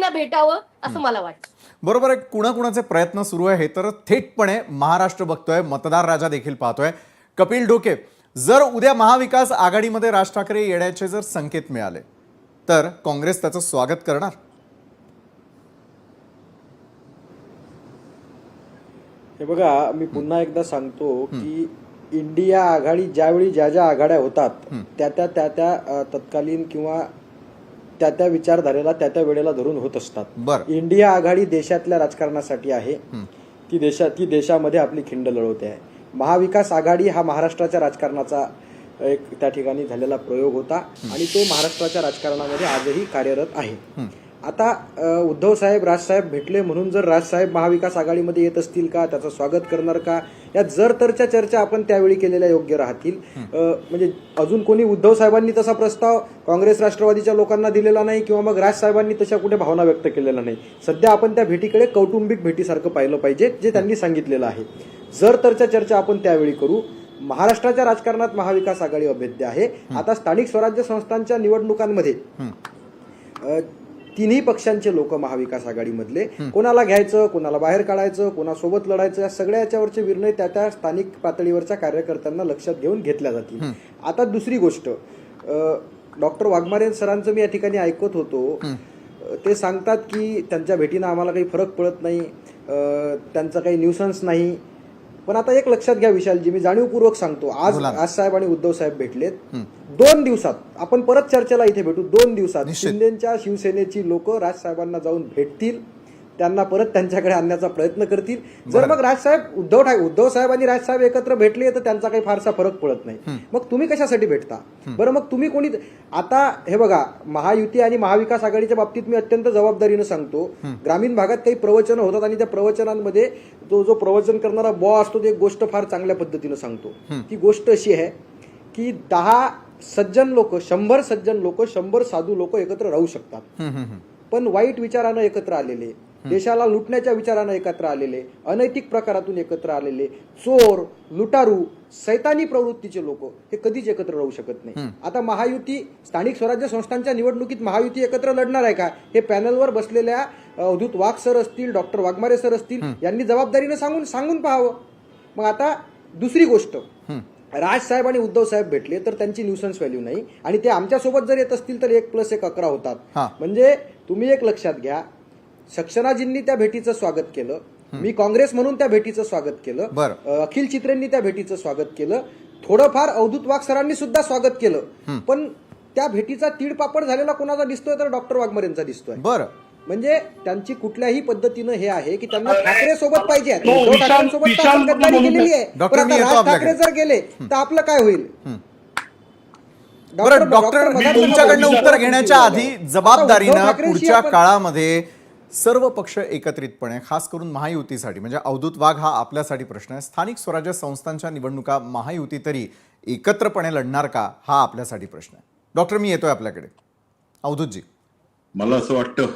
आघाडींना भेटावं असं मला वाटतं. बरोबर आहे. कुणाकुणाचे प्रयत्न सुरू आहे हे तर थेटपणे महाराष्ट्र बघतोय, मतदार राजा देखील पाहतोय. कपिल ढोके, जर उद्या महाविकास आघाडीमध्ये राज ठाकरे येण्याचे जर संकेत मिळाले तर काँग्रेस त्याचं स्वागत करणार? हे बघा, मी पुन्हा एकदा सांगतो की इंडिया आघाडी ज्यावेळी ज्या आघाड्या होतात त्या तत्कालीन किंवा त्या विचारधारेला त्या वेळेला धरून होत असतात. बरं. इंडिया आघाडी देशातल्या राजकारणासाठी आहे. ती देशामध्ये आपली खिंड लढवते आहे. महाविकास आघाडी हा महाराष्ट्राच्या राजकारणाचा एक त्या ठिकाणी झालेला प्रयोग होता आणि तो महाराष्ट्राच्या राजकारणामध्ये आजही कार्यरत आहे. आता उद्धव साहेब राजसाहेब भेटले म्हणून जर राजसाहेब महाविकास आघाडीमध्ये येत असतील का, त्याचं स्वागत करणार का, या जर तरच्या चर्चा आपण त्यावेळी केलेल्या योग्य राहतील. म्हणजे अजून कोणी उद्धव साहेबांनी तसा प्रस्ताव काँग्रेस राष्ट्रवादीच्या लोकांना दिलेला नाही किंवा मग राजसाहेबांनी तशा कुठे भावना व्यक्त केलेल्या नाही. सध्या आपण त्या भेटीकडे कौटुंबिक भेटीसारखं पाहिलं पाहिजे, जे त्यांनी सांगितलेलं आहे. जर तरच्या चर्चा आपण त्यावेळी करू. महाराष्ट्राच्या राजकारणात महाविकास आघाडी अभेद्य आहे. आता स्थानिक स्वराज्य संस्थांच्या निवडणुकांमध्ये तिन्ही पक्षांचे लोक महाविकास आघाडीमधले कोणाला घ्यायचं, कोणाला बाहेर काढायचं, कोणासोबत लढायचं, या सगळ्या याच्यावरचे निर्णय त्या स्थानिक पातळीवरच्या कार्यकर्त्यांना लक्षात घेऊन घेतल्या जातील. आता दुसरी गोष्ट, डॉक्टर वाघमारे सरांचं मी या ठिकाणी ऐकत होतो. ते सांगतात की त्यांच्या भेटीनं आम्हाला काही फरक पडत नाही, त्यांचा काही न्यूसन्स नाही. पण आता एक लक्षात घ्या विशालजी, मी जाणीवपूर्वक सांगतो, आज साहेब आणि उद्धव साहेब भेटलेत. 2 दिवसात आपण परत चर्चेला इथे भेटू. 2 दिवसात शिंदेच्या शिवसेनेची लोक राजसाहेबांना जाऊन भेटतील, त्यांना परत त्यांच्याकडे आणण्याचा प्रयत्न करतील. जर मग उद्धव साहेब आणि राजसाहेब एकत्र भेटले तर त्यांचा काही फारसा फरक पडत नाही. मग तुम्ही कशासाठी भेटता बरं? मग तुम्ही कोणी, आता हे बघा, महायुती आणि महाविकास आघाडीच्या बाबतीत मी अत्यंत जबाबदारीनं सांगतो, ग्रामीण भागात काही प्रवचनं होतात आणि त्या प्रवचनांमध्ये तो जो प्रवचन करणारा असतो तो एक गोष्ट फार चांगल्या पद्धतीनं सांगतो. ती गोष्ट अशी आहे की 10 सज्जन लोक, 100 सज्जन लोक, 100 साधू लोक एकत्र राहू शकतात. पण वाईट विचारानं एकत्र आलेले, देशाला लुटण्याच्या विचारानं एकत्र आलेले, अनैतिक प्रकारातून एकत्र आलेले, चोर, लुटारू, सैतानी प्रवृत्तीचे लोक हे कधीच एकत्र राहू शकत नाही. आता महायुती, स्थानिक स्वराज्य संस्थांच्या निवडणुकीत महायुती एकत्र लढणार आहे का, हे पॅनलवर बसलेल्या अवधूत वाघ सर असतील, डॉक्टर वाघमारे सर असतील, यांनी जबाबदारीनं सांगून पाहावं. मग आता दुसरी गोष्ट, राजसाहेब आणि उद्धव साहेब भेटले तर त्यांची न्यूसन्स व्हॅल्यू नाही आणि ते आमच्यासोबत जर येत असतील तर 1+1 11 होतात. म्हणजे तुम्ही एक लक्षात घ्या, सक्सेनाजींनी त्या भेटीचं स्वागत केलं, मी काँग्रेस म्हणून त्या भेटीचं स्वागत केलं, अखिल चित्रेंनी त्या भेटीचं स्वागत केलं, थोडंफार अवधूत वाघ सरांनी सुद्धा स्वागत केलं. पण त्या भेटीचा तीडपापड झालेला कोणाचा दिसतोय तर डॉक्टर वाघमारेंचा दिसतोय. बरं, म्हणजे त्यांची कुठल्याही पद्धतीनं हे आहे की त्यांना ठाकरे सोबत पाहिजे. उद्धव ठाकरेंसोबत गद्दारी केलेली आहे, पण आता राज ठाकरे जर गेले तर आपलं काय होईल? डॉक्टर, तुमच्याकडनं उत्तर घेण्याच्या आधी जबाबदारीनं पुढच्या काळामध्ये सर्व पक्ष एकत्रितपणे, खास करून महायुतीसाठी, म्हणजे अवधूत वाघ हा आपल्यासाठी प्रश्न आहे, स्थानिक स्वराज्य संस्थांच्या निवडणुका महायुती तरी एकत्रपणे लढणार का हा आपल्यासाठी प्रश्न आहे. डॉक्टर, मी येतोय आपल्याकडे. अवधूतजी, मला असं वाटतं